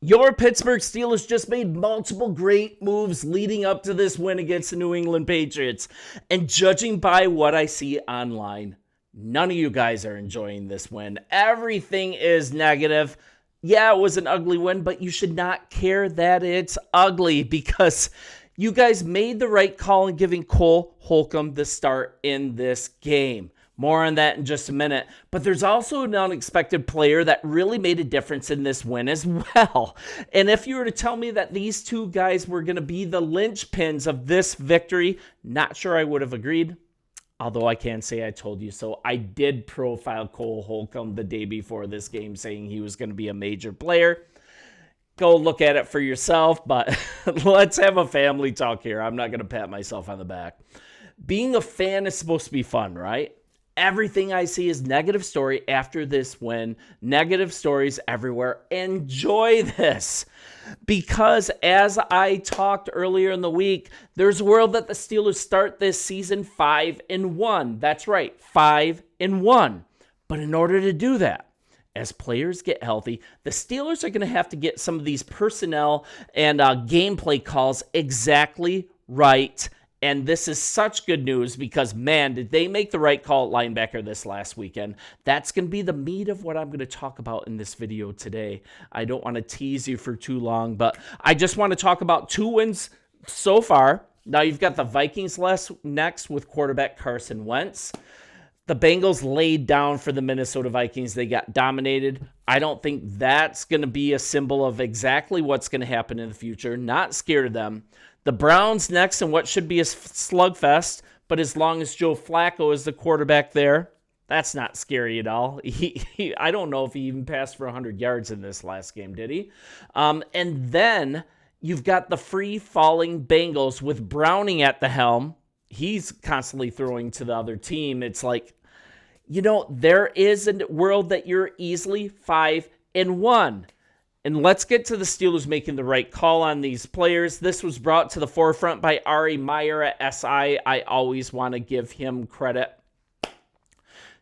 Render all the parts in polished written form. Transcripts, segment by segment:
Your Pittsburgh Steelers just made multiple great moves leading up to this win against the New England Patriots. And judging by what I see online, none of you guys are enjoying this win. Everything is negative. Yeah, it was an ugly win, but you should not care that it's ugly because you guys made the right call in giving Cole Holcomb the start in this game. More on that in just a minute. But there's also an unexpected player that really made a difference in this win as well. And if you were to tell me that these two guys were going to be the linchpins of this victory, not sure I would have agreed. Although I can say I told you so. I did profile Cole Holcomb the day before this game saying he was going to be a major player. Go look at it for yourself, but let's have a family talk here. I'm not going to pat myself on the back. Being a fan is supposed to be fun, right? Everything I see is negative story after this win. Negative stories everywhere. Enjoy this. Because as I talked earlier in the week, there's a world that the Steelers start this season 5-1. That's right, 5-1. But in order to do that, as players get healthy, the Steelers are going to have to get some of these personnel and gameplay calls exactly right. And this is such good news because, man, did they make the right call at linebacker this last weekend. That's going to be the meat of what I'm going to talk about in this video today. I don't want to tease you for too long, but I just want to talk about 2 wins so far. Now you've got the Vikings next with quarterback Carson Wentz. The Bengals laid down for the Minnesota Vikings. They got dominated. I don't think that's going to be a symbol of exactly what's going to happen in the future. Not scared of them. The Browns next in what should be a slugfest, but as long as Joe Flacco is the quarterback there, that's not scary at all. I don't know if he even passed for 100 yards in this last game, did he? And then you've got the free-falling Bengals with Browning at the helm. He's constantly throwing to the other team. It's like, there is a world that you're easily 5-1. And let's get to the Steelers making the right call on these players. This was brought to the forefront by Ari Meyer at SI. I always want to give him credit.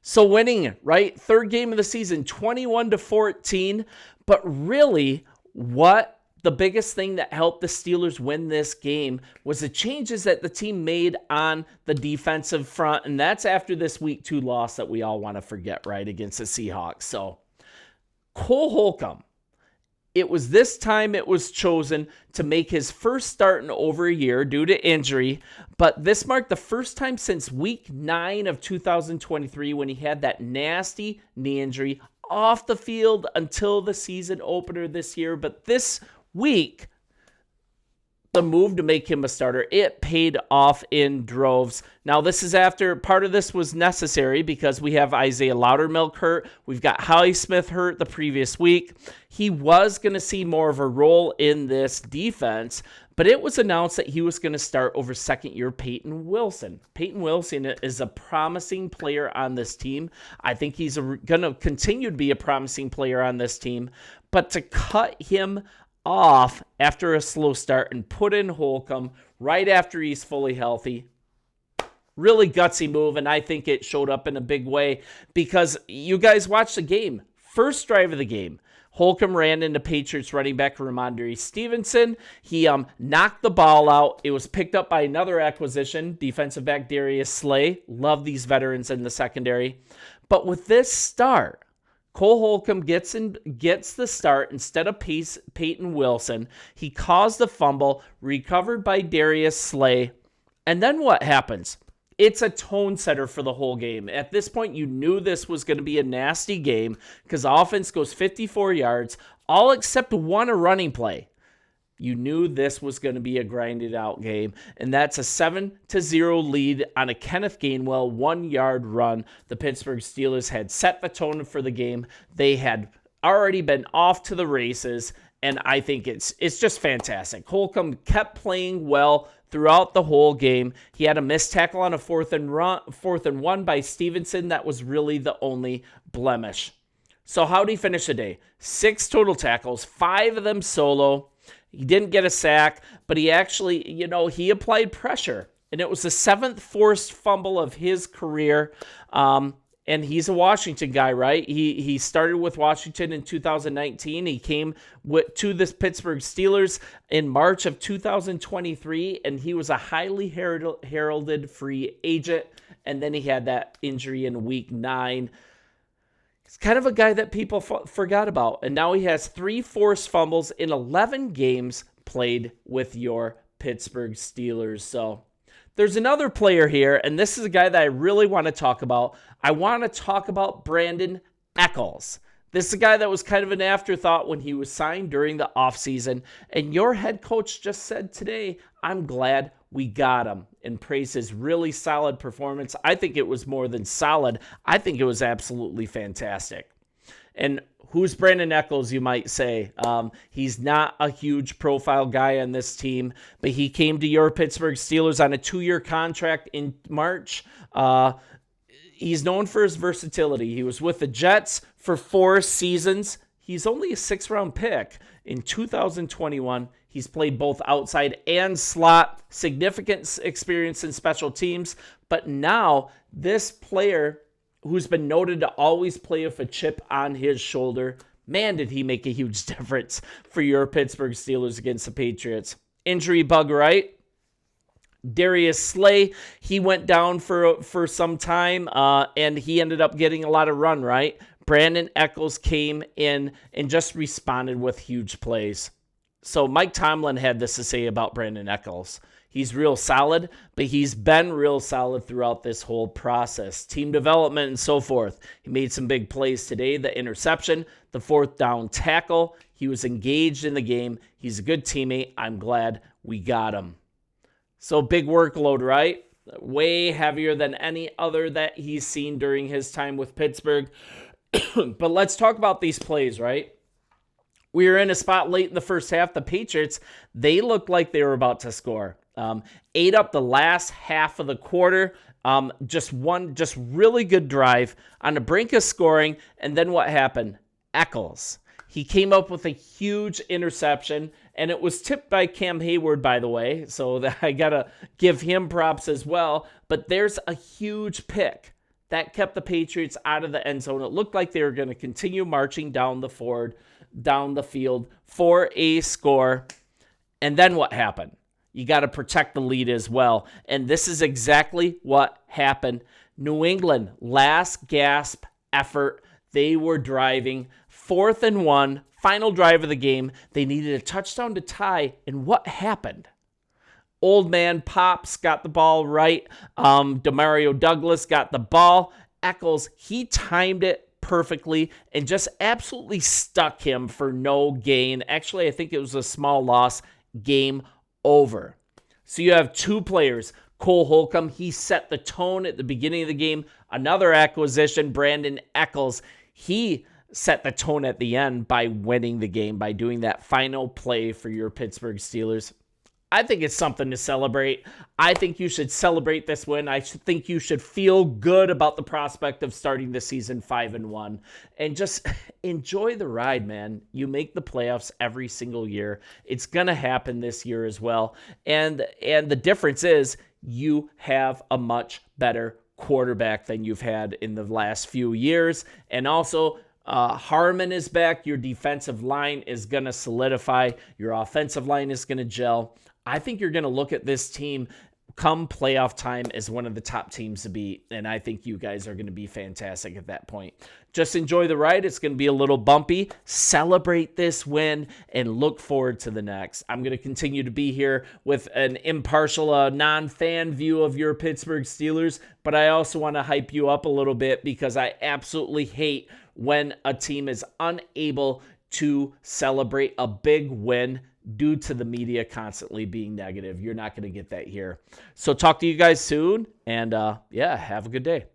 So winning, right? 3rd game of the season, 21-14. But really, what the biggest thing that helped the Steelers win this game was the changes that the team made on the defensive front. And that's after this week 2 loss that we all want to forget, right, against the Seahawks. So Cole Holcomb. It was this time it was chosen to make his first start in over a year due to injury, but this marked the first time since week 9 of 2023 when he had that nasty knee injury off the field until the season opener this year. But this week, the move to make him a starter, it paid off in droves. Now, this is after part of this was necessary because we have Isaiah Loudermilk hurt. We've got Highsmith hurt the previous week. He was going to see more of a role in this defense, but it was announced that he was going to start over second-year Peyton Wilson. Peyton Wilson is a promising player on this team. I think he's going to continue to be a promising player on this team, but to cut him off after a slow start and put in Holcomb right after he's fully healthy. Really gutsy move, and I think it showed up in a big way because you guys watched the game. First drive of the game, Holcomb ran into Patriots running back Ramondre Stevenson. He knocked the ball out. It was picked up by another acquisition, defensive back Darius Slay. Love these veterans in the secondary. But with this start, Cole Holcomb gets the start instead of Peyton Wilson. He caused the fumble, recovered by Darius Slay. And then what happens? It's a tone setter for the whole game. At this point, you knew this was going to be a nasty game because the offense goes 54 yards, all except one running play. You knew this was going to be a grinded out game, and that's a 7-0 lead on a Kenneth Gainwell 1-yard run. The Pittsburgh Steelers had set the tone for the game. They had already been off to the races, and I think it's just fantastic. Holcomb kept playing well throughout the whole game. He had a missed tackle on a 4th and 1 by Stevenson. That was really the only blemish. So how did he finish the day? 6 total tackles, 5 of them solo. He didn't get a sack, but he actually, he applied pressure. And it was the 7th forced fumble of his career. And he's a Washington guy, right? He started with Washington in 2019. He came to the Pittsburgh Steelers in March of 2023, and he was a highly heralded free agent. And then he had that injury in week 9. He's kind of a guy that people forgot about. And now he has 3 forced fumbles in 11 games played with your Pittsburgh Steelers. So there's another player here, and this is a guy that I really want to talk about. I want to talk about Brandon Echols. This is a guy that was kind of an afterthought when he was signed during the offseason, and your head coach just said today, I'm glad we got him, and praised his really solid performance. I think it was more than solid. I think it was absolutely fantastic. And who's Brandon Echols, you might say? He's not a huge profile guy on this team, but he came to your Pittsburgh Steelers on a 2-year contract in March. He's known for his versatility. He was with the Jets for 4 seasons. He's only a 6th-round pick. In 2021, he's played both outside and slot, significant experience in special teams. But now, this player who's been noted to always play with a chip on his shoulder, man, did he make a huge difference for your Pittsburgh Steelers against the Patriots. Injury bug, right? Darius Slay, he went down for some time, and he ended up getting a lot of run, right? Brandon Echols came in and just responded with huge plays. So Mike Tomlin had this to say about Brandon Echols. He's real solid, but he's been real solid throughout this whole process. Team development and so forth. He made some big plays today. The interception, the 4th down tackle. He was engaged in the game. He's a good teammate. I'm glad we got him. So big workload, right? Way heavier than any other that he's seen during his time with Pittsburgh. But let's talk about these plays, right? We were in a spot late in the first half. The Patriots, they looked like they were about to score. Ate up the last half of the quarter. Just really good drive on the brink of scoring. And then what happened? Echols. He came up with a huge interception, and it was tipped by Cam Hayward, by the way. So I got to give him props as well. But there's a huge pick that kept the Patriots out of the end zone. It looked like they were going to continue marching down the field for a score. And then what happened? You got to protect the lead as well. And this is exactly what happened. New England, last gasp effort. They were driving 4th and 1, final drive of the game. They needed a touchdown to tie. And what happened? Old man Pops got the ball right. Demario Douglas got the ball. Echols, he timed it perfectly and just absolutely stuck him for no gain. Actually, I think it was a small loss. Game over. So you have 2 players. Cole Holcomb, he set the tone at the beginning of the game. Another acquisition, Brandon Echols, he set the tone at the end by winning the game, by doing that final play for your Pittsburgh Steelers. I think it's something to celebrate. I think you should celebrate this win. I think you should feel good about the prospect of starting the season 5-1 and just enjoy the ride, man. You make the playoffs every single year. It's going to happen this year as well. And the difference is you have a much better quarterback than you've had in the last few years. And also, Harmon is back. Your defensive line is going to solidify. Your offensive line is going to gel. I think you're going to look at this team come playoff time as one of the top teams to beat, and I think you guys are going to be fantastic at that point. Just enjoy the ride. It's going to be a little bumpy. Celebrate this win and look forward to the next. I'm going to continue to be here with an impartial, non-fan view of your Pittsburgh Steelers, but I also want to hype you up a little bit because I absolutely hate when a team is unable to celebrate a big win due to the media constantly being negative. You're not going to get that here. So talk to you guys soon, and have a good day.